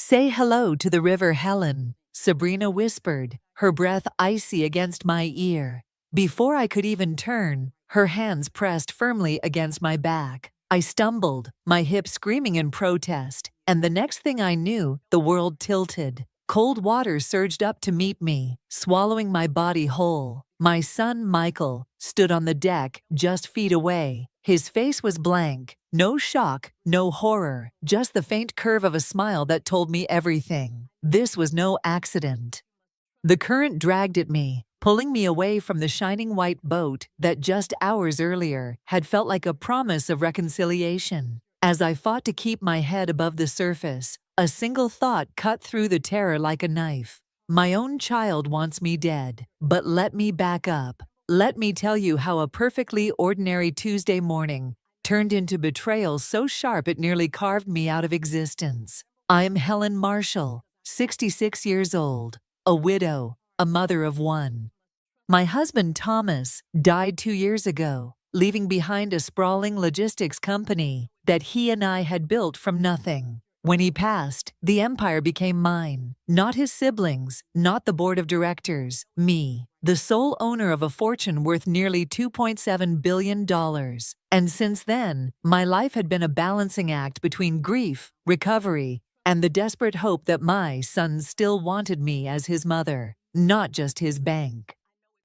"Say hello to the river, Helen," Sabrina whispered, her breath icy against my ear. Before I could even turn, her hands pressed firmly against my back. I stumbled, my hips screaming in protest, and the next thing I knew, the world tilted. Cold water surged up to meet me, swallowing my body whole. My son, Michael, stood on the deck just feet away. His face was blank, no shock, no horror, just the faint curve of a smile that told me everything. This was no accident. The current dragged at me, pulling me away from the shining white boat that just hours earlier had felt like a promise of reconciliation. As I fought to keep my head above the surface, a single thought cut through the terror like a knife. My own child wants me dead, but let me back up. Let me tell you how a perfectly ordinary Tuesday morning turned into betrayal so sharp it nearly carved me out of existence. I'm Helen Marshall, 66 years old, a widow, a mother of one. My husband Thomas died 2 years ago, leaving behind a sprawling logistics company that he and I had built from nothing. When he passed, the empire became mine, not his siblings, not the board of directors, me, the sole owner of a fortune worth nearly $2.7 billion. And since then, my life had been a balancing act between grief, recovery, and the desperate hope that my son still wanted me as his mother, not just his bank.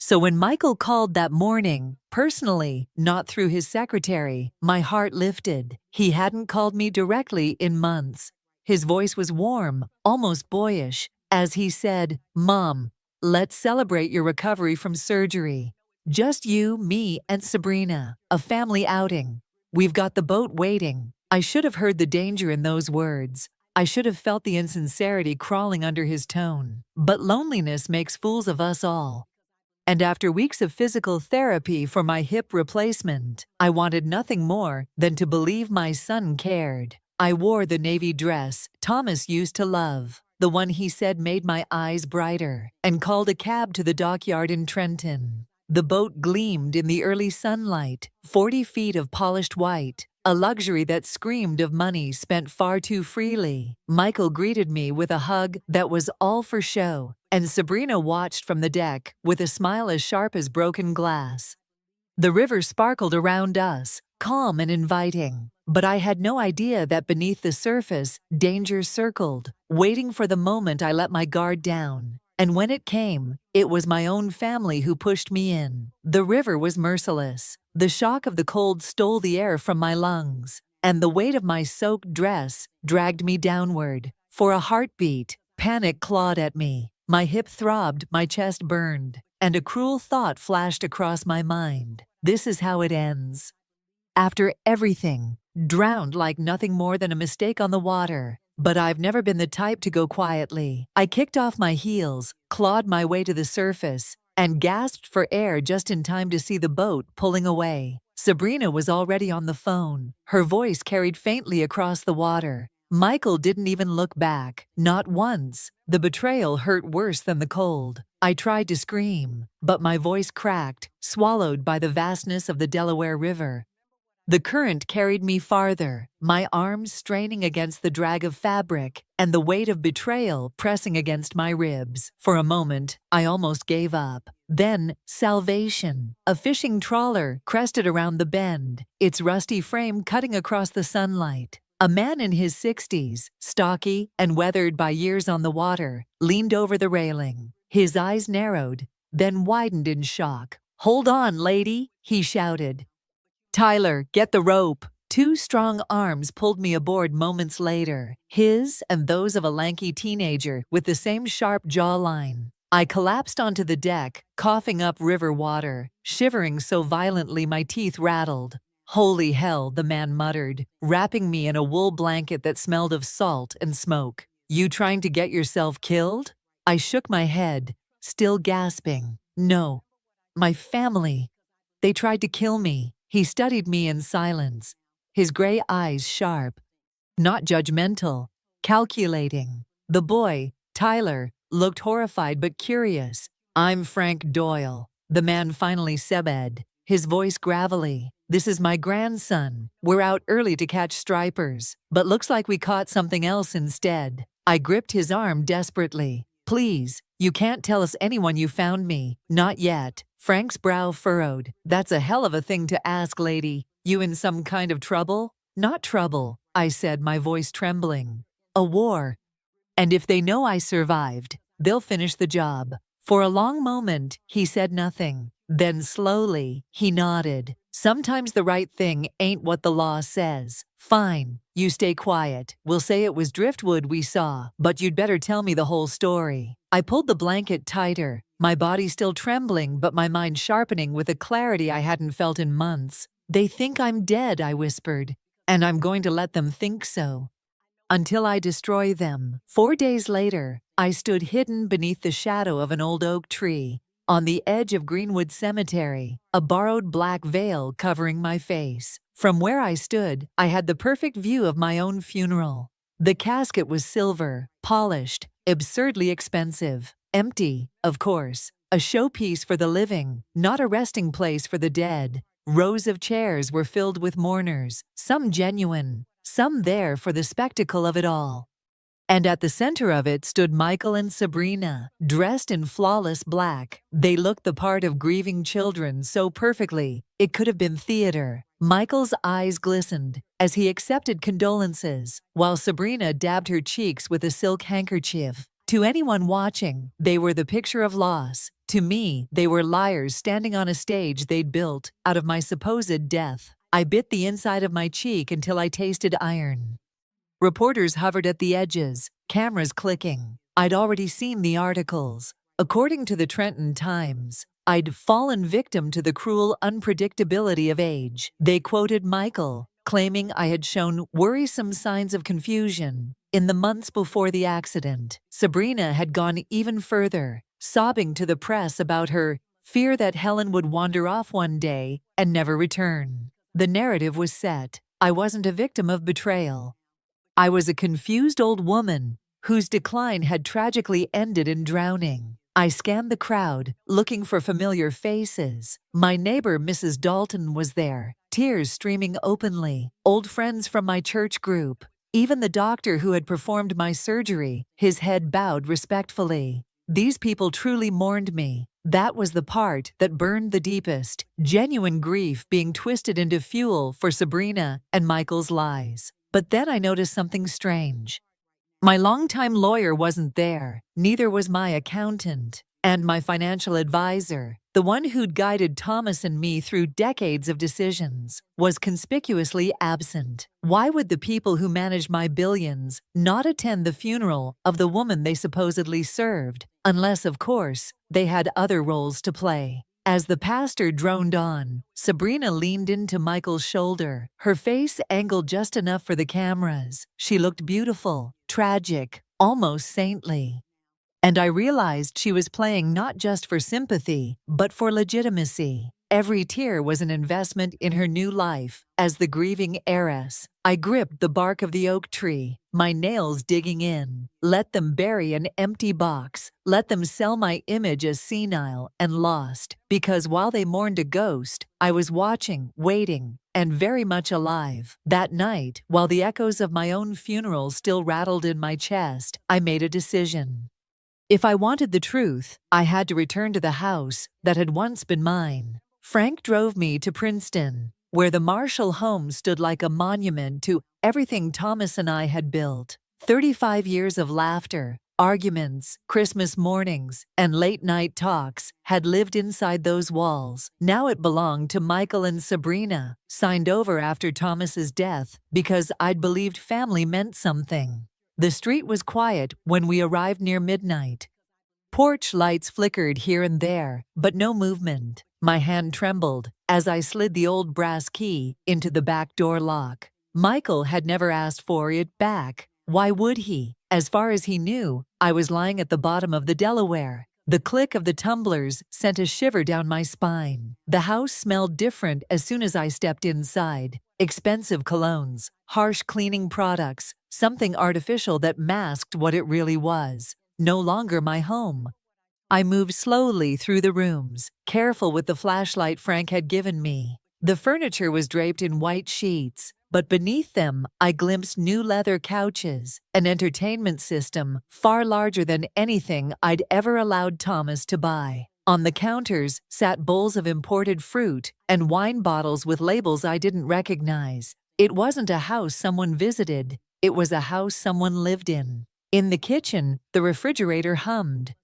So when Michael called that morning, personally, not through his secretary, my heart lifted. He hadn't called me directly in months. His voice was warm, almost boyish, as he said, "Mom, let's celebrate your recovery from surgery. Just you, me, and Sabrina, a family outing. We've got the boat waiting." I should have heard the danger in those words. I should have felt the insincerity crawling under his tone. But loneliness makes fools of us all. And after weeks of physical therapy for my hip replacement, I wanted nothing more than to believe my son cared. I wore the navy dress Thomas used to love, the one he said made my eyes brighter, and called a cab to the dockyard in Trenton. The boat gleamed in the early sunlight, 40 feet of polished white, a luxury that screamed of money spent far too freely. Michael greeted me with a hug that was all for show, and Sabrina watched from the deck with a smile as sharp as broken glass. The river sparkled around us, calm and inviting, but I had no idea that beneath the surface, danger circled, waiting for the moment I let my guard down. And when it came, it was my own family who pushed me in. The river was merciless. The shock of the cold stole the air from my lungs, and the weight of my soaked dress dragged me downward. For a heartbeat, panic clawed at me. My hip throbbed, my chest burned, and a cruel thought flashed across my mind. This is how it ends. After everything, drowned like nothing more than a mistake on the water. But I've never been the type to go quietly. I kicked off my heels, clawed my way to the surface, and gasped for air just in time to see the boat pulling away. Sabrina was already on the phone. Her voice carried faintly across the water. Michael didn't even look back, not once. The betrayal hurt worse than the cold. I tried to scream, but my voice cracked, swallowed by the vastness of the Delaware River. The current carried me farther, my arms straining against the drag of fabric and the weight of betrayal pressing against my ribs. For a moment, I almost gave up. Then, salvation. A fishing trawler crested around the bend, its rusty frame cutting across the sunlight. A man in his 60s, stocky and weathered by years on the water, leaned over the railing. His eyes narrowed, then widened in shock. "Hold on, lady," he shouted. "Tyler, get the rope." 2 strong arms pulled me aboard moments later, his and those of a lanky teenager with the same sharp jawline. I collapsed onto the deck, coughing up river water, shivering so violently my teeth rattled. "Holy hell," the man muttered, wrapping me in a wool blanket that smelled of salt and smoke. "You trying to get yourself killed?" I shook my head, still gasping. "No. My family. They tried to kill me." He studied me in silence, his gray eyes sharp, not judgmental, calculating. The boy, Tyler, looked horrified but curious. "I'm Frank Doyle," the man finally said, his voice gravelly. "This is my grandson. We're out early to catch stripers, but looks like we caught something else instead." I gripped his arm desperately. Please, you can't tell us anyone you found me. Not yet. Frank's brow furrowed. That's a hell of a thing to ask, lady. You in some kind of trouble? Not trouble, I said, my voice trembling. A war. And if they know I survived, they'll finish the job. For a long moment, he said nothing. Then slowly, he nodded. Sometimes the right thing ain't what the law says. Fine, you stay quiet. We'll say it was driftwood we saw, but you'd better tell me the whole story. I pulled the blanket tighter, my body still trembling but my mind sharpening with a clarity I hadn't felt in months. They think I'm dead, I whispered, and I'm going to let them think so until I destroy them. 4 days later, I stood hidden beneath the shadow of an old oak tree, on the edge of Greenwood Cemetery, a borrowed black veil covering my face. From where I stood, I had the perfect view of my own funeral. The casket was silver, polished, absurdly expensive, empty, of course, a showpiece for the living, not a resting place for the dead. Rows of chairs were filled with mourners, some genuine, some there for the spectacle of it all. And at the center of it stood Michael and Sabrina, dressed in flawless black. They looked the part of grieving children so perfectly, it could have been theater. Michael's eyes glistened as he accepted condolences, while Sabrina dabbed her cheeks with a silk handkerchief. To anyone watching, they were the picture of loss. To me, they were liars standing on a stage they'd built out of my supposed death. I bit the inside of my cheek until I tasted iron. Reporters hovered at the edges, cameras clicking. I'd already seen the articles. According to the Trenton Times, I'd fallen victim to the cruel unpredictability of age. They quoted Michael, claiming I had shown worrisome signs of confusion in the months before the accident. Sabrina had gone even further, sobbing to the press about her fear that Helen would wander off one day and never return. The narrative was set. I wasn't a victim of betrayal. I was a confused old woman whose decline had tragically ended in drowning. I scanned the crowd, looking for familiar faces. My neighbor, Mrs. Dalton, was there, tears streaming openly. Old friends from my church group. Even the doctor who had performed my surgery, his head bowed respectfully. These people truly mourned me. That was the part that burned the deepest, genuine grief being twisted into fuel for Sabrina and Michael's lies. But then I noticed something strange. My longtime lawyer wasn't there, neither was my accountant, and my financial advisor, the one who'd guided Thomas and me through decades of decisions, was conspicuously absent. Why would the people who managed my billions not attend the funeral of the woman they supposedly served, unless, of course, they had other roles to play? As the pastor droned on, Sabrina leaned into Michael's shoulder, her face angled just enough for the cameras. She looked beautiful, tragic, almost saintly. And I realized she was playing not just for sympathy, but for legitimacy. Every tear was an investment in her new life as the grieving heiress. I gripped the bark of the oak tree, my nails digging in. Let them bury an empty box. Let them sell my image as senile and lost. Because while they mourned a ghost, I was watching, waiting, and very much alive. That night, while the echoes of my own funeral still rattled in my chest, I made a decision. If I wanted the truth, I had to return to the house that had once been mine. Frank drove me to Princeton, where the Marshall home stood like a monument to everything Thomas and I had built. 35 years of laughter, arguments, Christmas mornings, and late-night talks had lived inside those walls. Now it belonged to Michael and Sabrina, signed over after Thomas's death because I'd believed family meant something. The street was quiet when we arrived near midnight. Porch lights flickered here and there, but no movement. My hand trembled as I slid the old brass key into the back door lock. Michael had never asked for it back. Why would he? As far as he knew, I was lying at the bottom of the Delaware. The click of the tumblers sent a shiver down my spine. The house smelled different as soon as I stepped inside. Expensive colognes, harsh cleaning products, something artificial that masked what it really was. No longer my home. I moved slowly through the rooms, careful with the flashlight Frank had given me. The furniture was draped in white sheets, But beneath them, I glimpsed new leather couches, an entertainment system far larger than anything I'd ever allowed Thomas to buy. On the counters sat bowls of imported fruit and wine bottles with labels I didn't recognize. It wasn't a house someone visited, it was a house someone lived in. In the kitchen, the refrigerator hummed.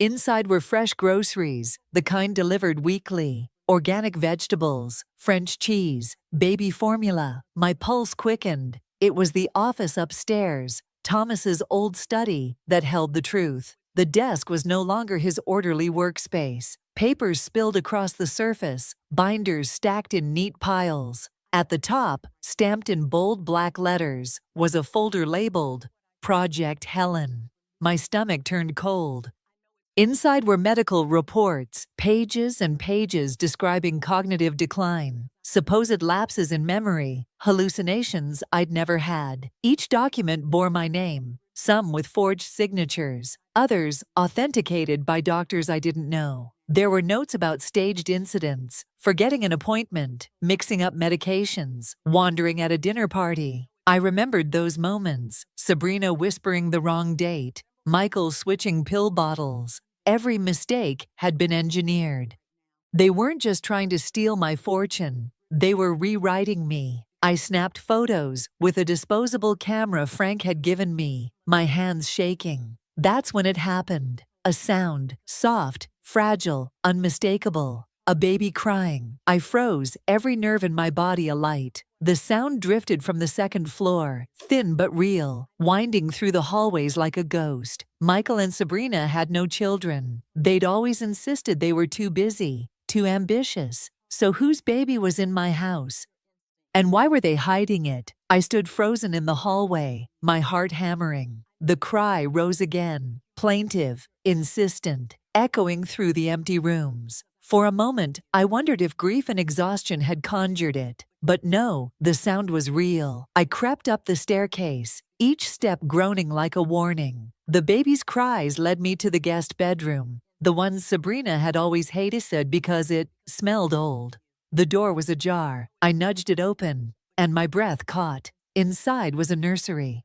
Inside were fresh groceries, the kind delivered weekly. Organic vegetables, French cheese, baby formula. My pulse quickened. It was the office upstairs, Thomas's old study, that held the truth. The desk was no longer his orderly workspace. Papers spilled across the surface, binders stacked in neat piles. At the top, stamped in bold black letters, was a folder labeled Project Helen. My stomach turned cold. Inside were medical reports, pages and pages describing cognitive decline, supposed lapses in memory, hallucinations I'd never had. Each document bore my name, some with forged signatures, others authenticated by doctors I didn't know. There were notes about staged incidents, forgetting an appointment, mixing up medications, wandering at a dinner party. I remembered those moments, Sabrina whispering the wrong date, Michael switching pill bottles. Every mistake had been engineered. They weren't just trying to steal my fortune, they were rewriting me. I snapped photos with a disposable camera Frank had given me, my hands shaking. That's when it happened. A sound, soft, fragile, unmistakable. A baby crying. I froze, every nerve in my body alight. The sound drifted from the second floor, thin but real, winding through the hallways like a ghost. Michael and Sabrina had no children. They'd always insisted they were too busy, too ambitious. So whose baby was in my house? And why were they hiding it? I stood frozen in the hallway, my heart hammering. The cry rose again, plaintive, insistent, echoing through the empty rooms. For a moment, I wondered if grief and exhaustion had conjured it. But no, the sound was real. I crept up the staircase, each step groaning like a warning. The baby's cries led me to the guest bedroom, the one Sabrina had always hated because it smelled old. The door was ajar. I nudged it open, and my breath caught. Inside was a nursery.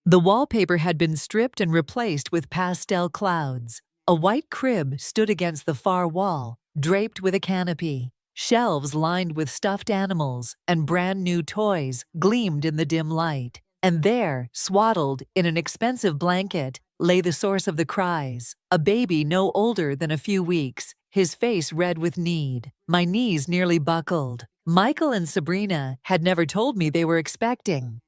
The wallpaper had been stripped and replaced with pastel clouds. A white crib stood against the far wall, draped with a canopy. Shelves lined with stuffed animals and brand new toys gleamed in the dim light. And there, swaddled in an expensive blanket, lay the source of the cries, a baby no older than a few weeks, his face red with need. My knees nearly buckled. Michael and Sabrina had never told me they were expecting.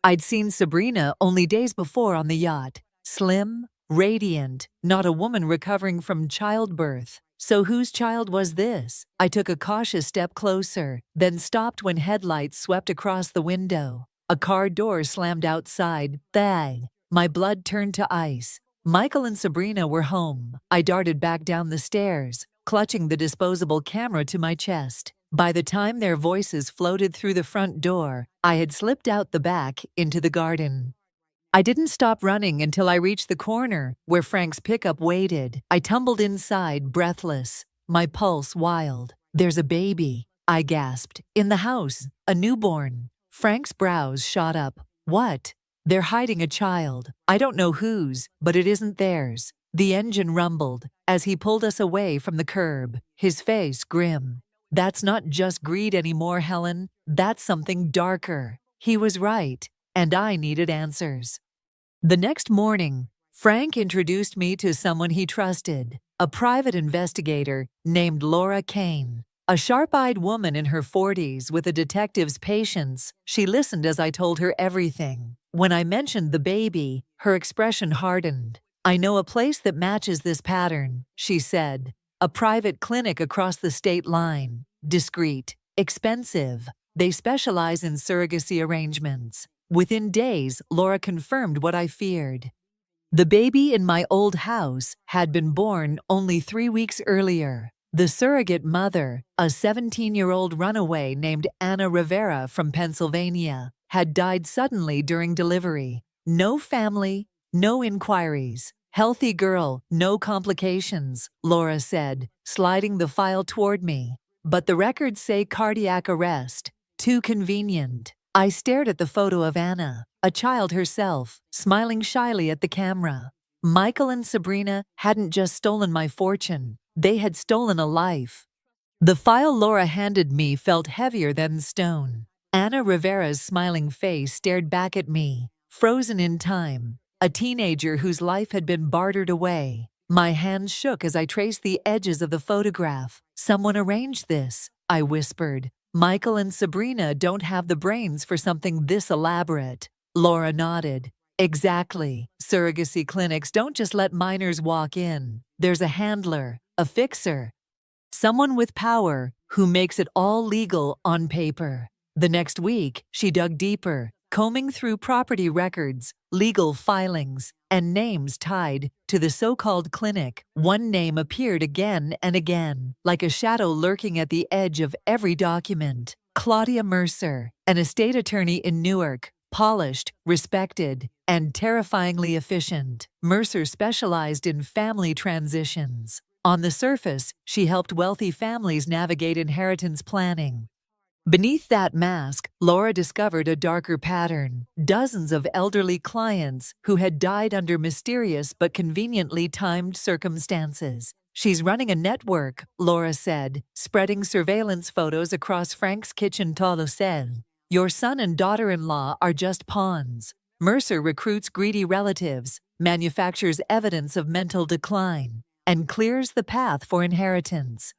I'd seen Sabrina only days before on the yacht, slim, radiant, not a woman recovering from childbirth. So whose child was this? I took a cautious step closer, then stopped when headlights swept across the window. A car door slammed outside. Bang! My blood turned to ice. Michael and Sabrina were home. I darted back down the stairs, clutching the disposable camera to my chest. By the time their voices floated through the front door, I had slipped out the back into the garden. I didn't stop running until I reached the corner where Frank's pickup waited. I tumbled inside, breathless, my pulse wild. "There's a baby," I gasped. "In the house, a newborn." Frank's brows shot up. "What?" "They're hiding a child. I don't know whose, but it isn't theirs." The engine rumbled as he pulled us away from the curb, his face grim. "That's not just greed anymore, Helen. That's something darker." He was right, and I needed answers. The next morning, Frank introduced me to someone he trusted, a private investigator named Laura Kane. A sharp-eyed woman in her 40s with a detective's patience, she listened as I told her everything. When I mentioned the baby, her expression hardened. "I know a place that matches this pattern," she said. "A private clinic across the state line. Discreet. Expensive. They specialize in surrogacy arrangements." Within days, Laura confirmed what I feared. The baby in my old house had been born only 3 weeks earlier. The surrogate mother, a 17-year-old runaway named Anna Rivera from Pennsylvania, had died suddenly during delivery. No family, no inquiries. "Healthy girl, no complications," Laura said, sliding the file toward me. "But the records say cardiac arrest. Too convenient." I stared at the photo of Anna, a child herself, smiling shyly at the camera. Michael and Sabrina hadn't just stolen my fortune, they had stolen a life. The file Laura handed me felt heavier than stone. Ana Rivera's smiling face stared back at me, frozen in time, a teenager whose life had been bartered away. My hands shook as I traced the edges of the photograph. "Someone arranged this," I whispered. "Michael and Sabrina don't have the brains for something this elaborate." Laura nodded. "Exactly. Surrogacy clinics don't just let minors walk in. There's a handler, a fixer, someone with power who makes it all legal on paper." The next week, she dug deeper, combing through property records, legal filings, and names tied to the so-called clinic. One name appeared again and again, like a shadow lurking at the edge of every document. Claudia Mercer, an estate attorney in Newark, polished, respected, and terrifyingly efficient. Mercer specialized in family transitions. On the surface, she helped wealthy families navigate inheritance planning. Beneath that mask, Laura discovered a darker pattern. Dozens of elderly clients who had died under mysterious but conveniently timed circumstances. "She's running a network," Laura said, spreading surveillance photos across Frank's kitchen Toulouse. "Your son and daughter-in-law are just pawns." Mercer recruits greedy relatives, manufactures evidence of mental decline, and clears the path for inheritance.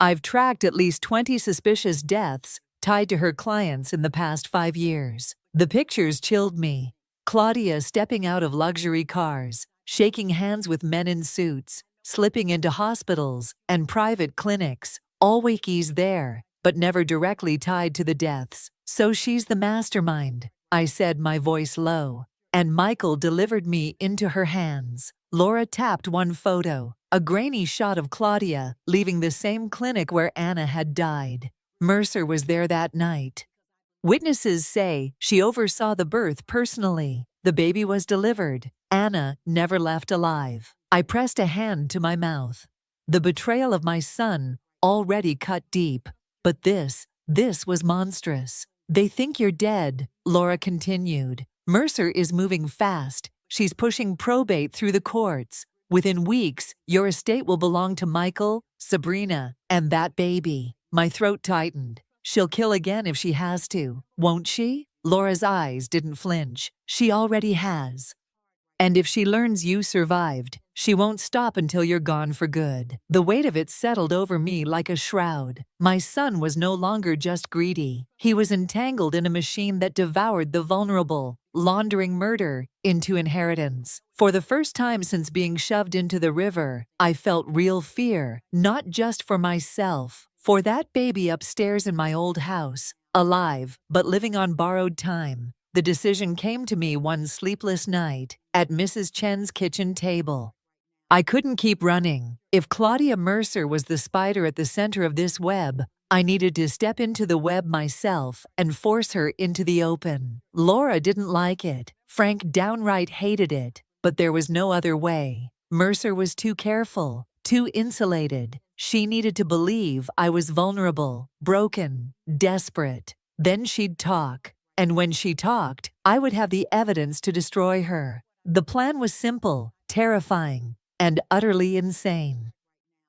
"I've tracked at least 20 suspicious deaths tied to her clients in the past 5 years. The pictures chilled me. Claudia stepping out of luxury cars, shaking hands with men in suits, slipping into hospitals and private clinics, all wikis there, but never directly tied to the deaths. "So she's the mastermind," I said, my voice low. "And Michael delivered me into her hands." Laura tapped one photo, a grainy shot of Claudia leaving the same clinic where Anna had died. Mercer was there that night. Witnesses say she oversaw the birth personally. The baby was delivered. Anna never left alive. I pressed a hand to my mouth. The betrayal of my son already cut deep. But this was monstrous. "They think you're dead," Laura continued. "Mercer is moving fast. She's pushing probate through the courts. Within weeks, your estate will belong to Michael, Sabrina, and that baby." My throat tightened. "She'll kill again if she has to, won't she?" Laura's eyes didn't flinch. "She already has. And if she learns you survived, she won't stop until you're gone for good." The weight of it settled over me like a shroud. My son was no longer just greedy. He was entangled in a machine that devoured the vulnerable, laundering murder into inheritance. For the first time since being shoved into the river, I felt real fear, not just for myself, for that baby upstairs in my old house, alive but living on borrowed time. The decision came to me one sleepless night at Mrs. Chen's kitchen table. I couldn't keep running. If Claudia Mercer was the spider at the center of this web, I needed to step into the web myself and force her into the open. Laura didn't like it. Frank downright hated it. But there was no other way. Mercer was too careful, too insulated. She needed to believe I was vulnerable, broken, desperate. Then she'd talk. And when she talked, I would have the evidence to destroy her. The plan was simple, terrifying, and utterly insane.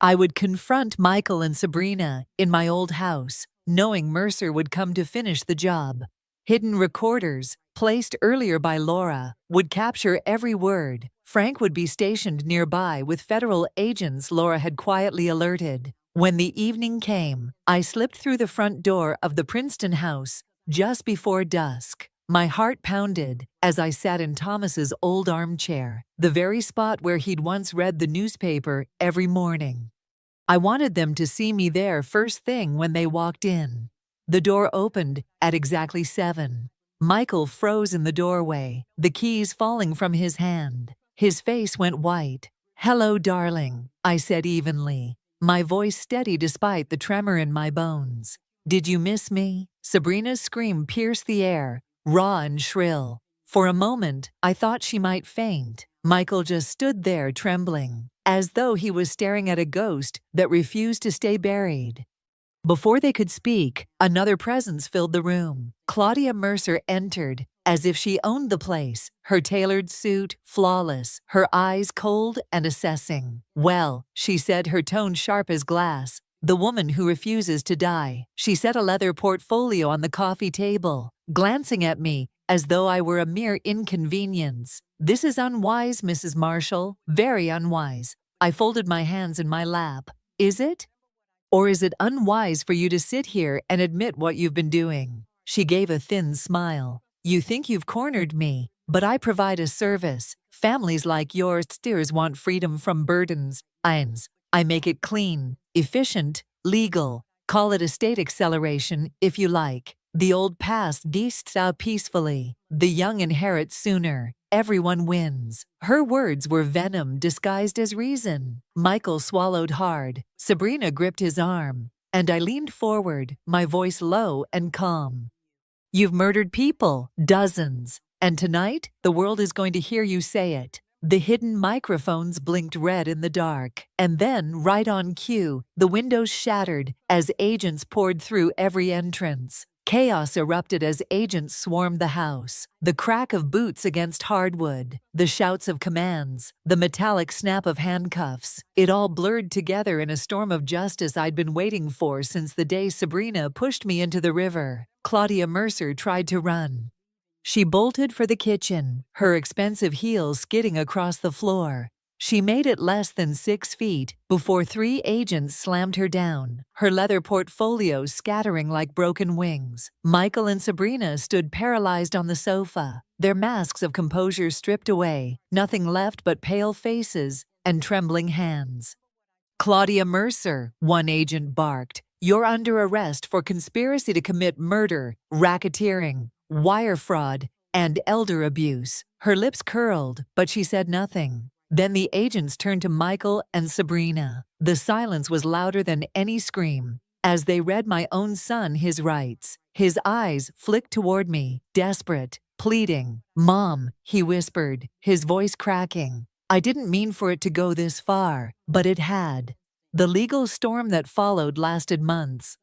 I would confront Michael and Sabrina in my old house, knowing Mercer would come to finish the job. Hidden recorders, placed earlier by Laura, would capture every word. Frank would be stationed nearby with federal agents Laura had quietly alerted. When the evening came, I slipped through the front door of the Princeton house just before dusk. My heart pounded as I sat in Thomas's old armchair, the very spot where he'd once read the newspaper every morning. I wanted them to see me there first thing when they walked in. The door opened at exactly 7. Michael froze in the doorway, the keys falling from his hand. His face went white. "Hello, darling," I said evenly, my voice steady despite the tremor in my bones. "Did you miss me?" Sabrina's scream pierced the air, raw and shrill. For a moment, I thought she might faint. Michael just stood there trembling, as though he was staring at a ghost that refused to stay buried. Before they could speak, another presence filled the room. Claudia Mercer entered, as if she owned the place, her tailored suit flawless, her eyes cold and assessing. "Well," she said, her tone sharp as glass, "the woman who refuses to die." She set a leather portfolio on the coffee table, glancing at me as though I were a mere inconvenience. "This is unwise, Mrs. Marshall, very unwise." I folded my hands in my lap. "Is it? Or is it unwise for you to sit here and admit what you've been doing?" She gave a thin smile. "You think you've cornered me, but I provide a service. Families like yours steers want freedom from burdens. I make it clean, efficient, legal. Call it estate acceleration if you like. The old past beasts out peacefully. The young inherit sooner. Everyone wins." Her words were venom disguised as reason. Michael swallowed hard. Sabrina gripped his arm, and I leaned forward, my voice low and calm. "You've murdered people, dozens, and tonight the world is going to hear you say it." The hidden microphones blinked red in the dark, and then, right on cue, the windows shattered as agents poured through every entrance. Chaos erupted as agents swarmed the house. The crack of boots against hardwood, the shouts of commands, the metallic snap of handcuffs. It all blurred together in a storm of justice I'd been waiting for since the day Sabrina pushed me into the river. Claudia Mercer tried to run. She bolted for the kitchen, her expensive heels skidding across the floor. She made it less than 6 feet before 3 agents slammed her down, her leather portfolio scattering like broken wings. Michael and Sabrina stood paralyzed on the sofa, their masks of composure stripped away, nothing left but pale faces and trembling hands. "Claudia Mercer," one agent barked, "you're under arrest for conspiracy to commit murder, racketeering, wire fraud, and elder abuse." Her lips curled, but she said nothing. Then the agents turned to Michael and Sabrina. The silence was louder than any scream. As they read my own son his rights, his eyes flicked toward me, desperate, pleading. "Mom," he whispered, his voice cracking. "I didn't mean for it to go this far, but it had." The legal storm that followed lasted months.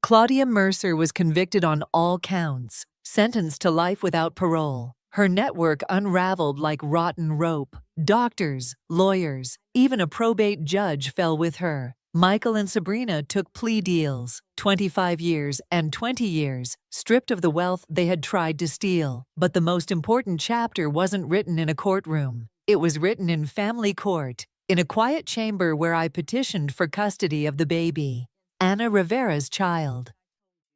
Claudia Mercer was convicted on all counts, sentenced to life without parole. Her network unraveled like rotten rope. Doctors, lawyers, even a probate judge fell with her. Michael and Sabrina took plea deals, 25 years and 20 years, stripped of the wealth they had tried to steal. But the most important chapter wasn't written in a courtroom. It was written in family court, in a quiet chamber where I petitioned for custody of the baby, Ana Rivera's child.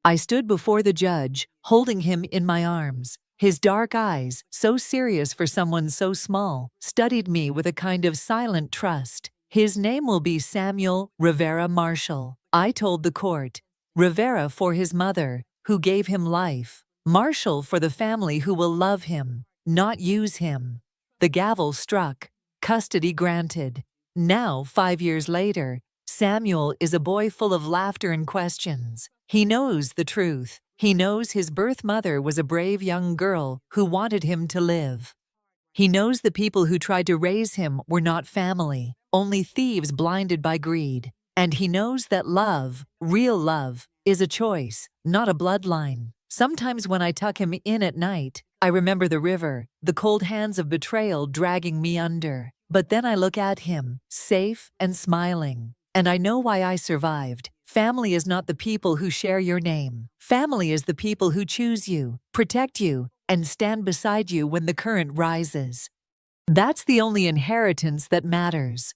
I stood before the judge, holding him in my arms. His dark eyes, so serious for someone so small, studied me with a kind of silent trust. "His name will be Samuel Rivera Marshall," I told the court. "Rivera for his mother, who gave him life. Marshall for the family who will love him, not use him." The gavel struck. Custody granted. Now, 5 years later, Samuel is a boy full of laughter and questions. He knows the truth. He knows his birth mother was a brave young girl who wanted him to live. He knows the people who tried to raise him were not family, only thieves blinded by greed. And he knows that love, real love, is a choice, not a bloodline. Sometimes when I tuck him in at night, I remember the river, the cold hands of betrayal dragging me under. But then I look at him, safe and smiling. And I know why I survived. Family is not the people who share your name. Family is the people who choose you, protect you, and stand beside you when the current rises. That's the only inheritance that matters.